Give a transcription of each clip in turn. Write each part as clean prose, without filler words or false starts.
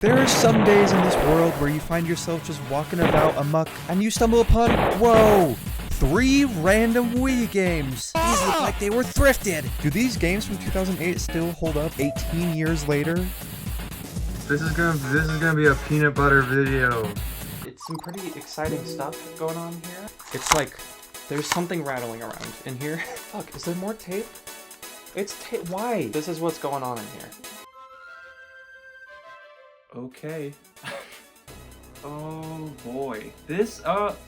There are some days in this world where you find yourself just walking about amok and you stumble upon, whoa, 3 random Wii games. These look like they were thrifted. Do these games from 2008 still hold up 18 years later? This is gonna be a peanut butter video. It's some pretty exciting stuff going on here. It's like there's something rattling around in here. Fuck, is there more tape? It's tape. Why? This is what's going on in here. Okay. Oh boy. This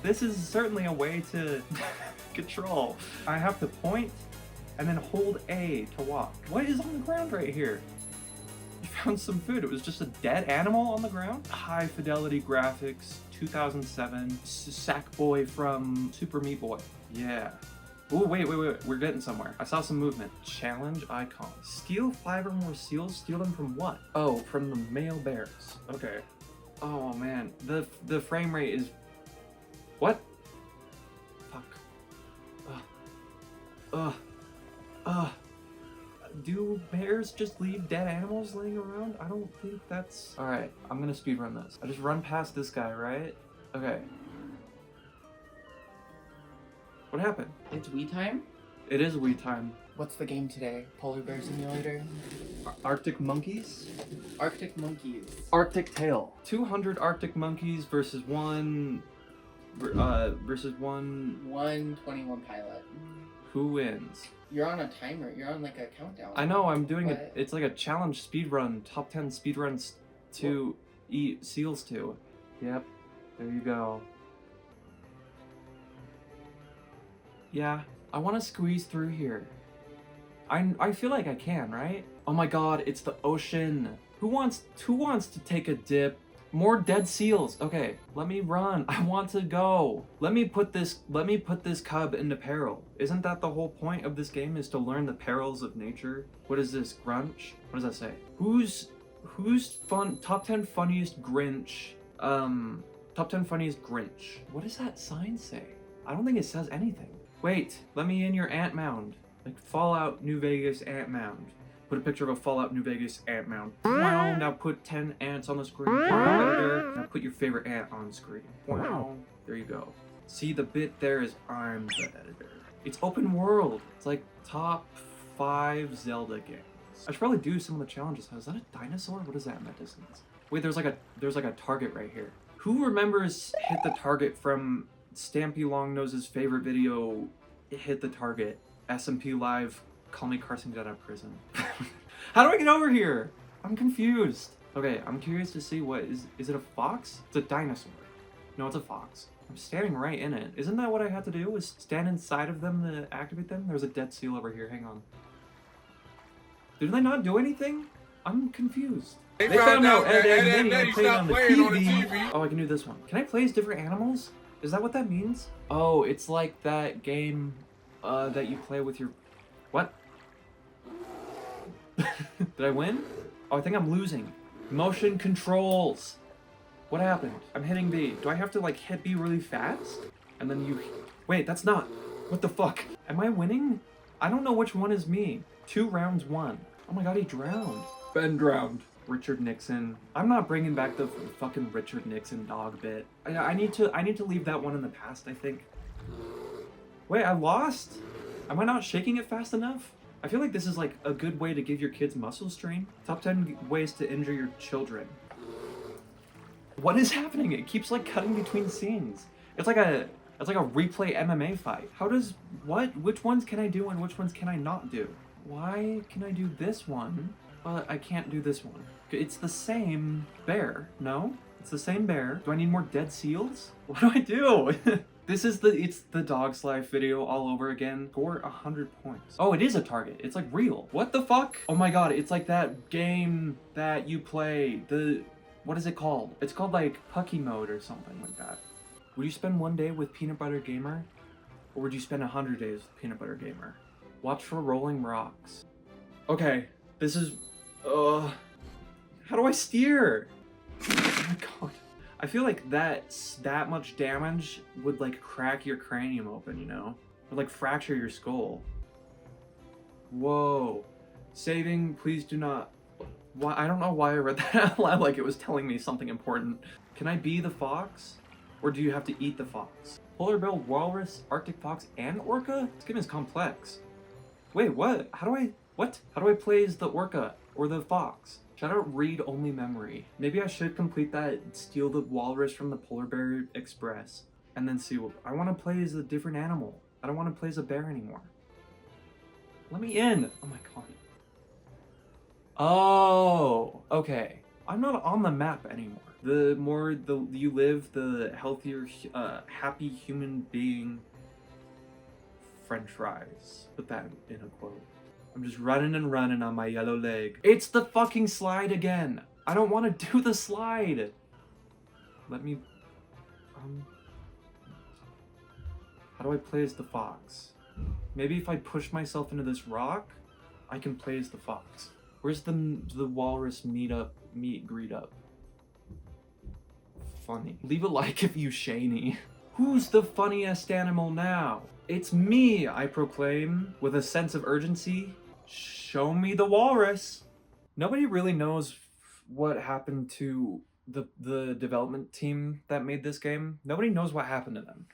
is certainly a way to control. I have to point and then hold A to walk. What is on the ground right here? You found some food. It was just a dead animal on the ground. High fidelity graphics, 2007. Sackboy from Super Meat Boy. Yeah. Oh, wait. We're getting somewhere. I saw some movement. Challenge icon. Steal 5 or more seals? Steal them from what? Oh, from the male bears. Okay. Oh, man. The frame rate is... What? Fuck. Do bears just leave dead animals laying around? I don't think that's... Alright, I'm gonna speedrun this. I just run past this guy, right? Okay. What happened? It's Wii time? It is Wii time. What's the game today? Polar Bear Simulator? Arctic monkeys? Arctic Monkeys. Arctic Tail. 200 Arctic monkeys versus one... versus one... 121 pilot. Who wins? You're on a timer. You're on like a countdown. I know, I'm doing What? it. It's like a challenge speedrun. Top 10 speedruns to eat seals to. Yep. There you go. Yeah, I want to squeeze through here. I feel like I can, right? Oh my god, it's the ocean. Who wants to take a dip? More dead seals. Okay, let me run. I want to go. Let me put this cub into peril. Isn't that the whole point of this game, is to learn the perils of nature? What is this, Grunch? What does that say? Who's top 10 funniest Grinch? Top 10 funniest Grinch. What does that sign say? I don't think it says anything. Wait, let me in your ant mound. Like Fallout New Vegas ant mound. Put a picture of a Fallout New Vegas ant mound. Wow, now put 10 ants on the screen. Wow. Now put your favorite ant on screen. Wow. There you go. See, the bit there is I'm the editor. It's open world. It's like top 5 Zelda games. I should probably do some of the challenges. Is that a dinosaur? What is that in that distance? Wait, there's like a target right here. Who remembers Hit the Target from Stampy Longnose's favorite video, Hit the Target, SMP Live, Call Me Carson Get Out of Prison? How do I get over here? I'm confused. Okay, I'm curious to see what is it a fox? It's a dinosaur. No, it's a fox. I'm standing right in it. Isn't that what I had to do, was stand inside of them to activate them? There's a dead seal over here, hang on. Did they not do anything? I'm confused. They found out Ed played on the TV. Oh, I can do this one. Can I play as different animals? Is that what that means? Oh, it's like that game that you play with your... What? Did I win? Oh, I think I'm losing. Motion controls. What happened? I'm hitting B. Do I have to like hit B really fast? And then you... Wait, that's not... What the fuck? Am I winning? I don't know which one is me. 2 rounds won. Oh my god, he drowned. Ben drowned. Richard Nixon. I'm not bringing back the fucking Richard Nixon dog bit. I need to leave that one in the past, I think. Wait, I lost? Am I not shaking it fast enough? I feel like this is like a good way to give your kids muscle strain. Top 10 ways to injure your children. What is happening? It keeps like cutting between scenes. It's like a replay MMA fight. How does what? Which ones can I do and which ones can I not do? Why can I do this one, but I can't do this one? It's the same bear, no? It's the same bear. Do I need more dead seals? What do I do? It's the Dog's Life video all over again. Score 100 points. Oh, it is a target. It's like real. What the fuck? Oh my god, it's like that game that you play. What is it called? It's called like Pucky Mode or something like that. Would you spend 1 day with Peanut Butter Gamer? Or would you spend 100 days with Peanut Butter Gamer? Watch for rolling rocks. Okay, this is... how do I steer? Oh my god. I feel like that much damage would like crack your cranium open, you know? Would like fracture your skull. Whoa. Saving, please do not... Why? I don't know why I read that out loud like it was telling me something important. Can I be the fox? Or do you have to eat the fox? Polar bear, walrus, arctic fox, and orca? This game is complex. Wait, what? How do I play as the orca or the fox? Shout out read-only memory. Maybe I should complete that, steal the walrus from the Polar Bear Express, and then see what... I want to play as a different animal. I don't want to play as a bear anymore. Let me in! Oh my god. Oh, okay. I'm not on the map anymore. The more you live, the healthier, happy human being. French fries. Put that in a quote. I'm just running and running on my yellow leg. It's the fucking slide again. I don't want to do the slide. Let me, how do I play as the fox? Maybe if I push myself into this rock, I can play as the fox. Where's the walrus meet greet up? Funny. Leave a like if you shaney. Who's the funniest animal now? It's me, I proclaim, with a sense of urgency. Show me the walrus. Nobody really knows what happened to the development team that made this game. Nobody knows what happened to them.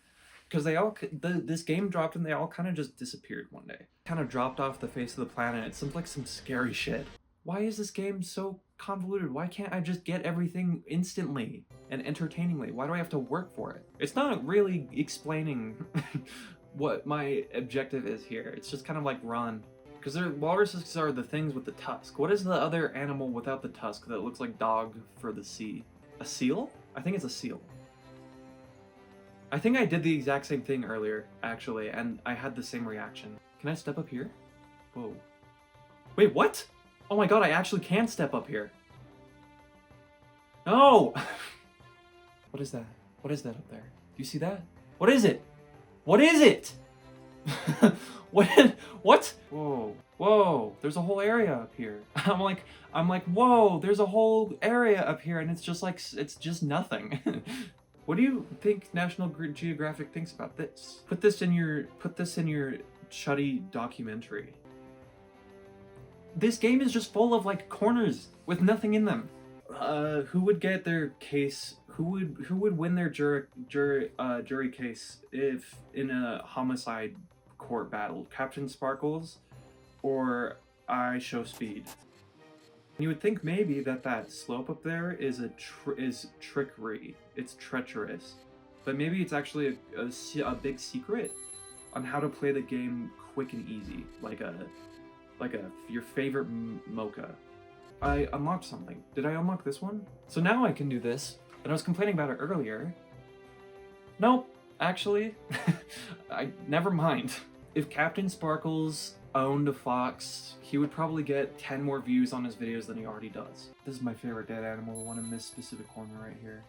Because this game dropped and they all kind of just disappeared one day. Kind of dropped off the face of the planet. It seems like some scary shit. Why is this game so convoluted? Why can't I just get everything instantly and entertainingly? Why do I have to work for it? It's not really explaining what my objective is here. It's just kind of like run. Because walruses are the things with the tusk. What is the other animal without the tusk that looks like dog for the sea? A seal? I think it's a seal. I think I did the exact same thing earlier, actually, and I had the same reaction. Can I step up here? Whoa. Wait, what? Oh my god, I actually can step up here. No! What is that? What is that up there? Do you see that? What is it? What is it? What? Whoa. Whoa, there's a whole area up here. I'm like, whoa, there's a whole area up here, and it's just nothing. What do you think National Geographic thinks about this? Put this in your shuddy documentary. This game is just full of like corners with nothing in them. Who would get their case? Who would win their jury case if in a homicide court battle? Captain Sparkles or I Show Speed? You would think maybe that slope up there is trickery. It's treacherous, but maybe it's actually a big secret on how to play the game quick and easy, like your favorite mocha. I unlocked something. Did I unlock this one? So now I can do this, and I was complaining about it earlier. Nope, actually, never mind. If Captain Sparkles owned a fox, he would probably get 10 more views on his videos than he already does. This is my favorite dead animal, the one in this specific corner right here.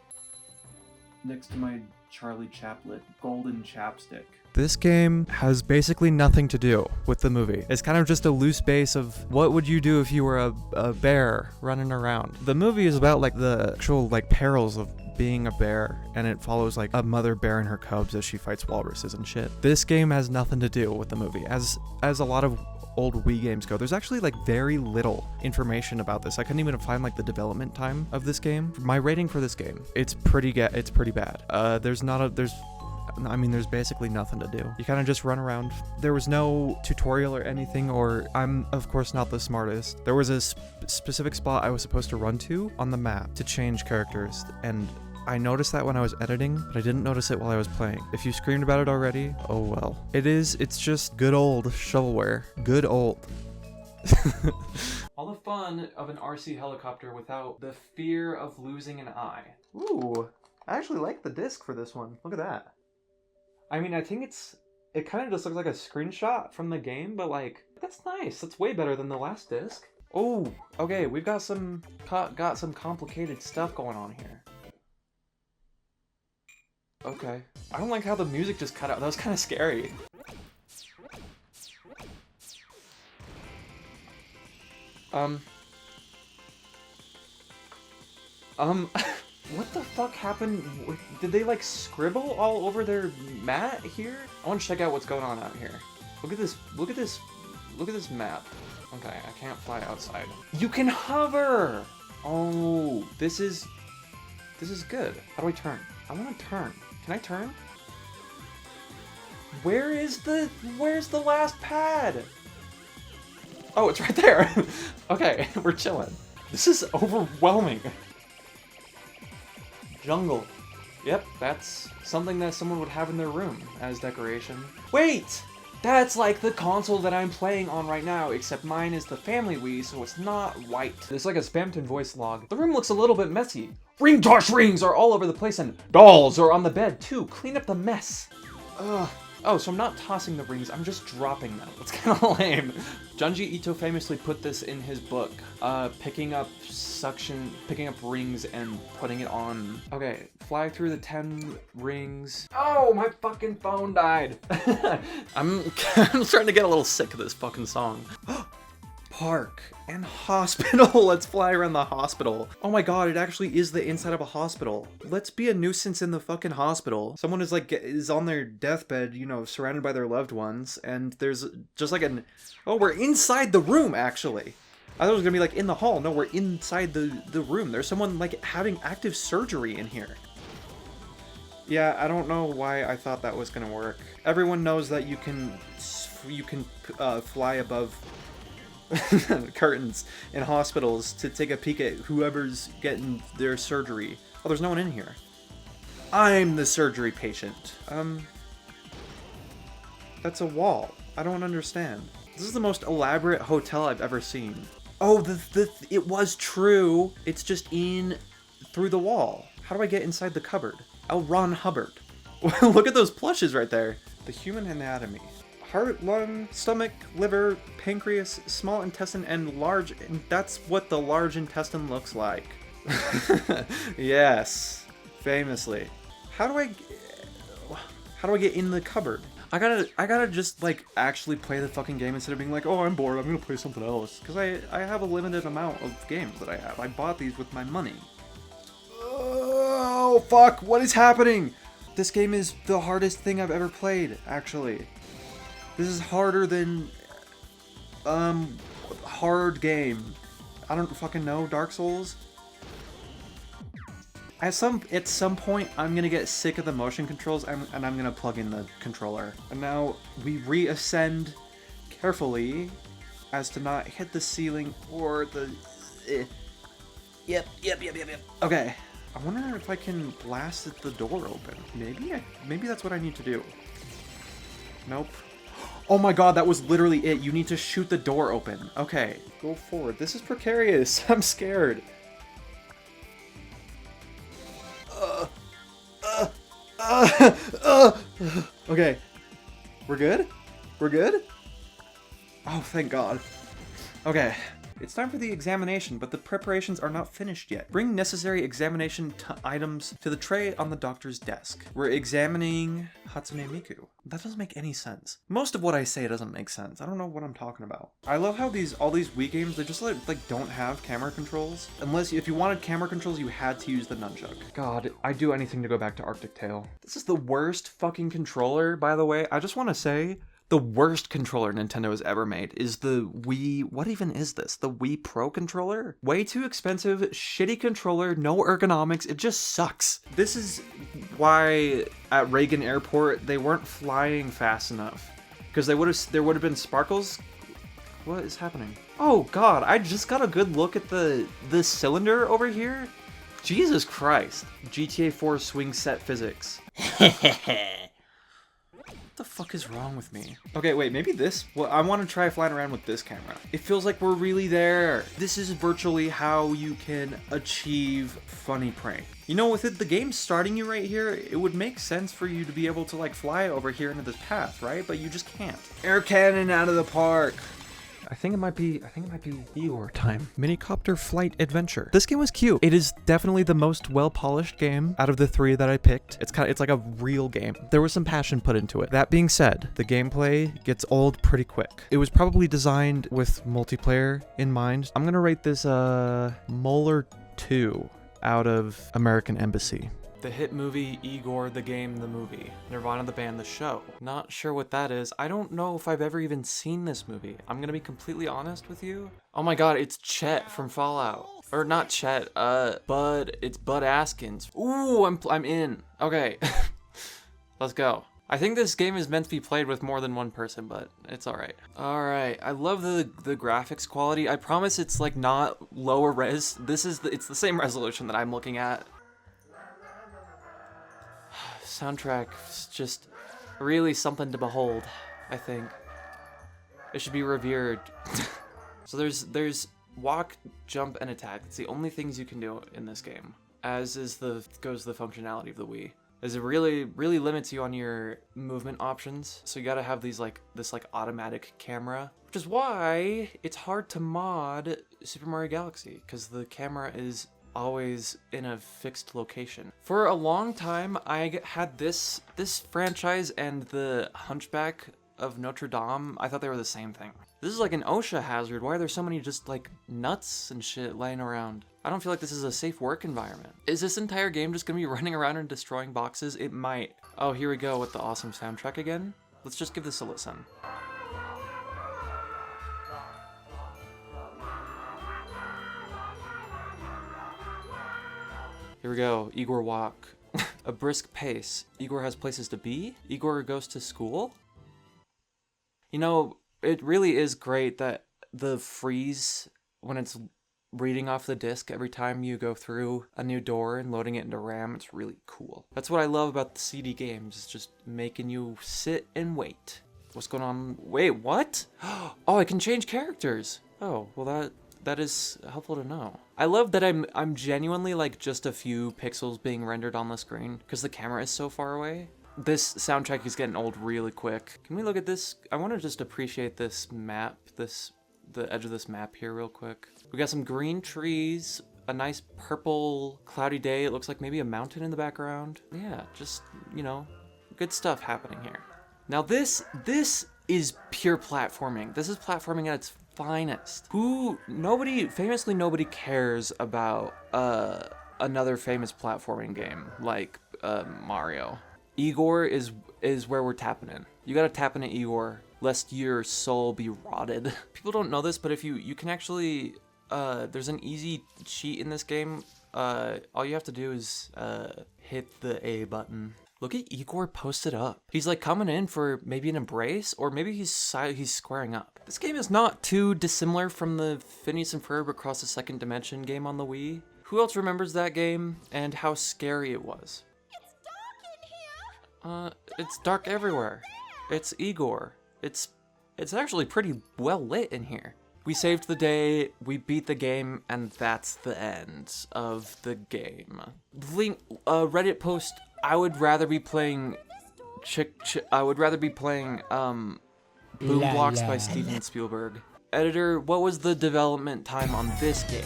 Next to my Charlie Chaplet golden chapstick. This game has basically nothing to do with the movie. It's kind of just a loose base of what would you do if you were a bear running around. The movie is about like the actual like perils of being a bear, and it follows like a mother bear and her cubs as she fights walruses and shit. This game has nothing to do with the movie. As a lot of old Wii games go, there's actually like very little information about this. I couldn't even find like the development time of this game. My rating for this game, it's pretty bad. There's basically nothing to do. You kind of just run around. There was no tutorial or anything, or I'm of course not the smartest. There was a specific spot I was supposed to run to on the map to change characters, and I noticed that when I was editing, but I didn't notice it while I was playing. If you screamed about it already, oh well. It's just good old shovelware. Good old. All the fun of an RC helicopter without the fear of losing an eye. Ooh, I actually like the disc for this one. Look at that. I mean, I think it kind of just looks like a screenshot from the game, but like, that's nice. That's way better than the last disc. Oh, okay, we've got some complicated stuff going on here. Okay. I don't like how the music just cut out. That was kind of scary. What the fuck happened? Did they like scribble all over their mat here? I want to check out what's going on out here. Look at this look at this map. Okay, I can't fly outside. You can hover! Oh, this is good. How do I turn? I want to turn. Can I turn? Where's the last pad? Oh, it's right there. Okay, we're chilling. This is overwhelming. Jungle. Yep, that's something that someone would have in their room as decoration. Wait! That's like the console that I'm playing on right now, except mine is the family Wii, so it's not white. It's like a Spamton voice log. The room looks a little bit messy. Ring toss rings are all over the place and dolls are on the bed too. Clean up the mess. Ugh. Oh, so I'm not tossing the rings, I'm just dropping them. It's kind of lame. Junji Ito famously put this in his book, picking up rings and putting it on. Okay, fly through the 10 rings. Oh, my fucking phone died. I'm starting to get a little sick of this fucking song. Park and hospital. Let's fly around the hospital. Oh my god, it actually is the inside of a hospital. Let's be a nuisance in the fucking hospital. Someone is on their deathbed, you know, surrounded by their loved ones, and there's just like oh, we're inside the room actually. I thought it was gonna be like in the hall. No, we're inside the room. There's someone like having active surgery in here. Yeah, I don't know why I thought that was gonna work. Everyone knows that you can fly above curtains in hospitals to take a peek at whoever's getting their surgery. Oh, there's no one in here. I'm the surgery patient. That's a wall. I don't understand. This is the most elaborate hotel I've ever seen. Oh, it was true. It's just through the wall. How do I get inside the cupboard? L. Ron Hubbard. Look at those plushes right there. The human anatomy. Heart, lung, stomach, liver, pancreas, small intestine, and large. And that's what the large intestine looks like. Yes, famously. How do I get in the cupboard? I gotta just like actually play the fucking game instead of being like, oh, I'm bored, I'm gonna play something else. Because I have a limited amount of games that I have. I bought these with my money. Oh fuck! What is happening? This game is the hardest thing I've ever played. Actually. This is harder than, hard game. I don't fucking know, Dark Souls? At some point, I'm gonna get sick of the motion controls and I'm gonna plug in the controller. And now we reascend carefully as to not hit the ceiling or the... Yep. Okay. I wonder if I can blast the door open. Maybe that's what I need to do. Nope. Oh my god, that was literally it. You need to shoot the door open. Okay, go forward. This is precarious. I'm scared. Okay. We're good? We're good? Oh, thank god. Okay. It's time for the examination, but the preparations are not finished yet. Bring necessary examination items to the tray on the doctor's desk. We're examining Hatsune Miku. That doesn't make any sense. Most of what I say doesn't make sense. I don't know what I'm talking about. I love how all these Wii games, they just like don't have camera controls. Unless if you wanted camera controls, you had to use the nunchuck. God, I'd do anything to go back to Arctic Tail. This is the worst fucking controller, by the way. I just want to say, the worst controller Nintendo has ever made is the Wii... What even is this? The Wii Pro controller? Way too expensive, shitty controller, no ergonomics, it just sucks. This is why at Reagan Airport they weren't flying fast enough. Because there would have been sparkles. What is happening? Oh god, I just got a good look at the cylinder over here. Jesus Christ. GTA 4 swing set physics. What the fuck is wrong with me? Okay, wait, maybe this? Well, I want to try flying around with this camera. It feels like we're really there. This is virtually how you can achieve funny prank. You know, with the game starting you right here, it would make sense for you to be able to like fly over here into this path, right? But you just can't. Air cannon out of the park. I think it might be Igor time. Minicopter Flight Adventure. This game was cute. It is definitely the most well-polished game out of the 3 that I picked. It's like a real game. There was some passion put into it. That being said, the gameplay gets old pretty quick. It was probably designed with multiplayer in mind. I'm gonna rate this Molar 2 out of American Embassy. The hit movie, Igor the game, the movie. Nirvana the band, the show. Not sure what that is. I don't know if I've ever even seen this movie. I'm gonna be completely honest with you. Oh my god, it's Chet from Fallout. Or not Chet, Bud. It's Bud Askins. Ooh, I'm in. Okay. Let's go. I think this game is meant to be played with more than one person, but it's alright. Alright, I love the graphics quality. I promise it's like not lower res. It's the same resolution that I'm looking at. Soundtrack is just really something to behold, I think. It should be revered. So there's walk, jump, and attack. It's the only things you can do in this game. As is goes the functionality of the Wii. As it really limits you on your movement options. So you gotta have this automatic camera. Which is why it's hard to mod Super Mario Galaxy, because the camera is always in a fixed location. For a long time, I had this franchise and the Hunchback of Notre Dame. I thought they were the same thing. This is like an OSHA hazard. Why are there so many just like nuts and shit laying around? I don't feel like this is a safe work environment. Is this entire game just gonna be running around and destroying boxes? It might. Oh, here we go with the awesome soundtrack again. Let's just give this a listen. Here we go, Igor walk. A brisk pace. Igor has places to be? Igor goes to school? You know, it really is great that the freeze when it's reading off the disc every time you go through a new door and loading it into RAM, it's really cool. That's what I love about the CD games, it's just making you sit and wait. What's going on? Wait, what? Oh, I can change characters. Oh, well that is helpful to know. I love that I'm genuinely like just a few pixels being rendered on the screen because the camera is so far away. This soundtrack is getting old really quick. Can we look at this? I want to just appreciate this map, the edge of this map here real quick. We got some green trees, a nice purple cloudy day. It looks like maybe a mountain in the background. Yeah, just, you know, good stuff happening here. Now this is pure platforming. This is platforming at its finest. Famously nobody cares about another famous platforming game like Mario. Igor is where we're tapping in. You gotta tap into Igor, lest your soul be rotted. People don't know this, but if you can actually, there's an easy cheat in this game. All you have to do is hit the A button. Look at Igor posted up. He's like coming in for maybe an embrace, or maybe he's squaring up. This game is not too dissimilar from the Phineas and Ferb Across the Second Dimension game on the Wii. Who else remembers that game and how scary it was? It's dark everywhere. It's Igor. It's actually pretty well lit in here. We saved the day, we beat the game, and that's the end of the game. Link, Reddit post, I would rather be playing Boom Blocks by Steven Spielberg. Editor, what was the development time on this game?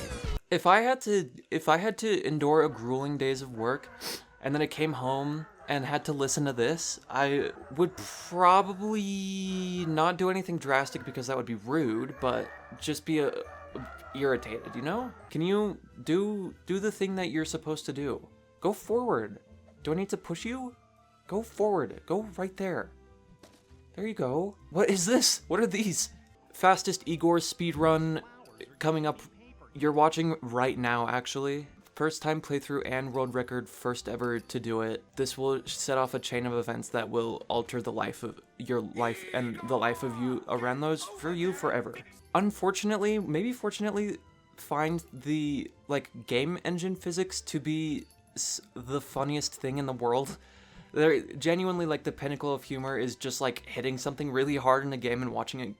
If I had to endure a grueling days of work, and then I came home and had to listen to this, I would probably not do anything drastic because that would be rude, but just be irritated, you know? Can you do the thing that you're supposed to do? Go forward. Do I need to push you? Go forward. Go right there. There you go. What is this? What are these? Fastest Igor speedrun coming up. You're watching right now, actually. First time playthrough and world record, first ever to do it. This will set off a chain of events that will alter the life of your life and the life of you around those for you forever. Unfortunately, maybe fortunately, find the game engine physics to be the funniest thing in the world. They're genuinely the pinnacle of humor is just hitting something really hard in a game and watching it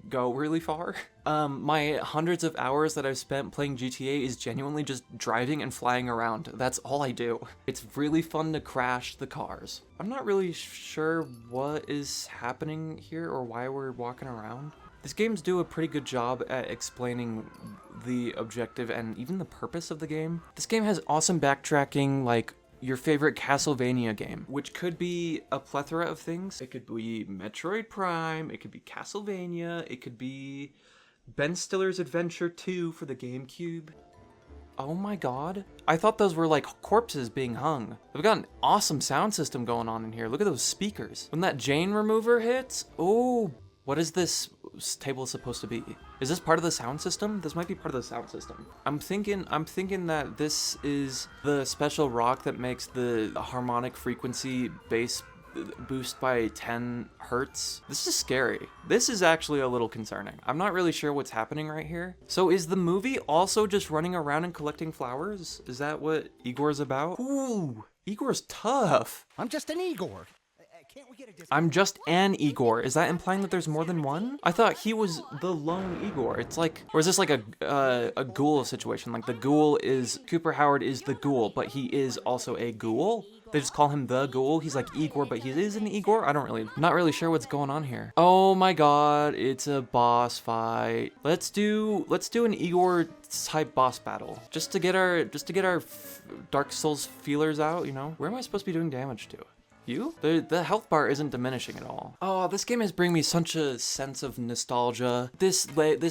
go really far. My hundreds of hours that I've spent playing GTA is genuinely just driving and flying around. That's all I do. It's really fun to crash the cars. I'm not really sure what is happening here or why we're walking around. These games do a pretty good job at explaining the objective and even the purpose of the game. This game has awesome backtracking, like your favorite Castlevania game, which could be a plethora of things. It could be Metroid Prime, it could be Castlevania, it could be Ben Stiller's Adventure 2 for the GameCube. Oh my god. I thought those were like corpses being hung. They've got an awesome sound system going on in here. Look at those speakers. When that Jane remover hits, oh, what is this table supposed to be? Is this part of the sound system? This might be part of the sound system. I'm thinking that this is the special rock that makes the harmonic frequency bass boost by 10 hertz. This is scary. This is actually a little concerning. I'm not really sure what's happening right here. So is the movie also just running around and collecting flowers? Is that what Igor's about? Ooh, Igor's tough. I'm just an Igor. Can't we get a discount? I'm just an Igor. Is that implying that there's more than one? I thought he was the lone Igor. It's like, or is this like a ghoul situation? Like the ghoul is, Cooper Howard is the ghoul, but he is also a ghoul? They just call him the ghoul. He's like Igor, but he is an Igor? Not really sure what's going on here. Oh my god, it's a boss fight. Let's do an Igor type boss battle. Just to get our Dark Souls feelers out, you know? Where am I supposed to be doing damage to? You? The health bar isn't diminishing at all. Oh, this game is bringing me such a sense of nostalgia. This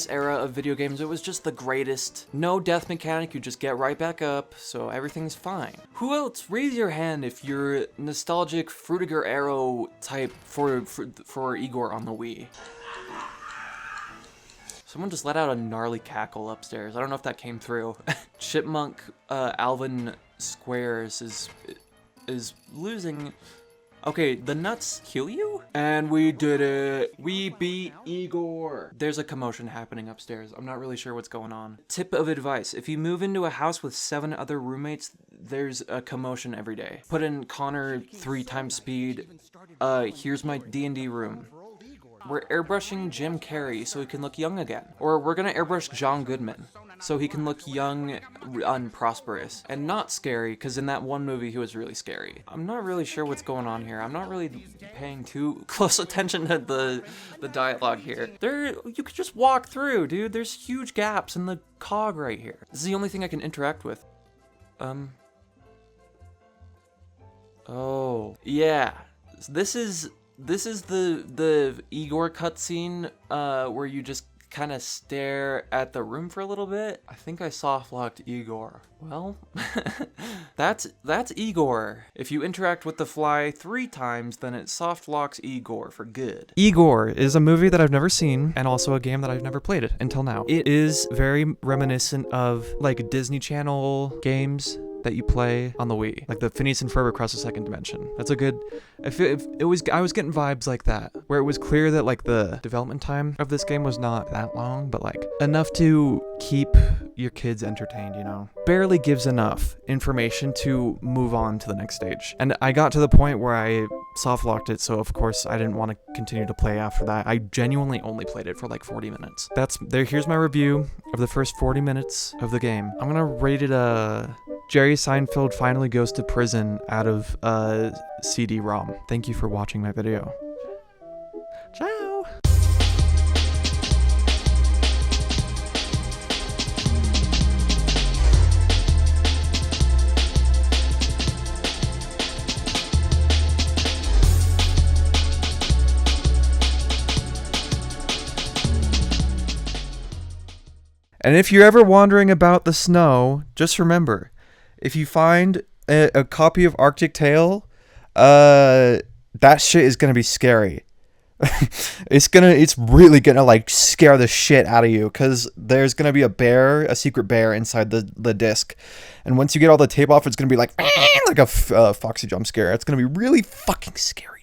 era of video games, it was just the greatest. No death mechanic, you just get right back up, so everything's fine. Who else? Raise your hand if you're nostalgic Frutiger Arrow type for Igor on the Wii. Someone just let out a gnarly cackle upstairs. I don't know if that came through. Chipmunk Alvin Squares is losing. Okay, the nuts kill you? And we did it. We beat Igor. There's a commotion happening upstairs. I'm not really sure what's going on. Tip of advice. If you move into a house with 7 other roommates, there's a commotion every day. Put in Connor 3 times speed. Here's my D&D room. We're airbrushing Jim Carrey so he can look young again. Or we're gonna airbrush John Goodman so he can look young and prosperous. And not scary, because in that one movie he was really scary. I'm not really sure what's going on here. I'm not really paying too close attention to the dialogue here. You could just walk through, dude. There's huge gaps in the cog right here. This is the only thing I can interact with. Oh, yeah. This is the Igor cutscene where you just kind of stare at the room for a little bit. I think I soft-locked Igor. Well, that's Igor. If you interact with the fly 3 times, then it soft-locks Igor for good. Igor is a movie that I've never seen, and also a game that I've never played until now. It is very reminiscent of like Disney Channel games that you play on the Wii, like the Phineas and Ferb Across the Second Dimension. That's a good. I was getting vibes like that, where it was clear that like the development time of this game was not that long, but like enough to keep your kids entertained, you know. Barely gives enough information to move on to the next stage. And I got to the point where I soft locked it, so of course I didn't want to continue to play after that. I genuinely only played it for like 40 minutes. Here's my review of the first 40 minutes of the game. I'm gonna rate it Jerry Seinfeld finally goes to prison out of CD-ROM. Thank you for watching my video. Ciao! And if you're ever wondering about the snow, just remember, if you find a copy of Arctic Tale, that shit is gonna be scary. It's really gonna like scare the shit out of you, because there's gonna be a secret bear inside the disc, and once you get all the tape off, it's gonna be like a foxy jump scare. It's gonna be really fucking scary.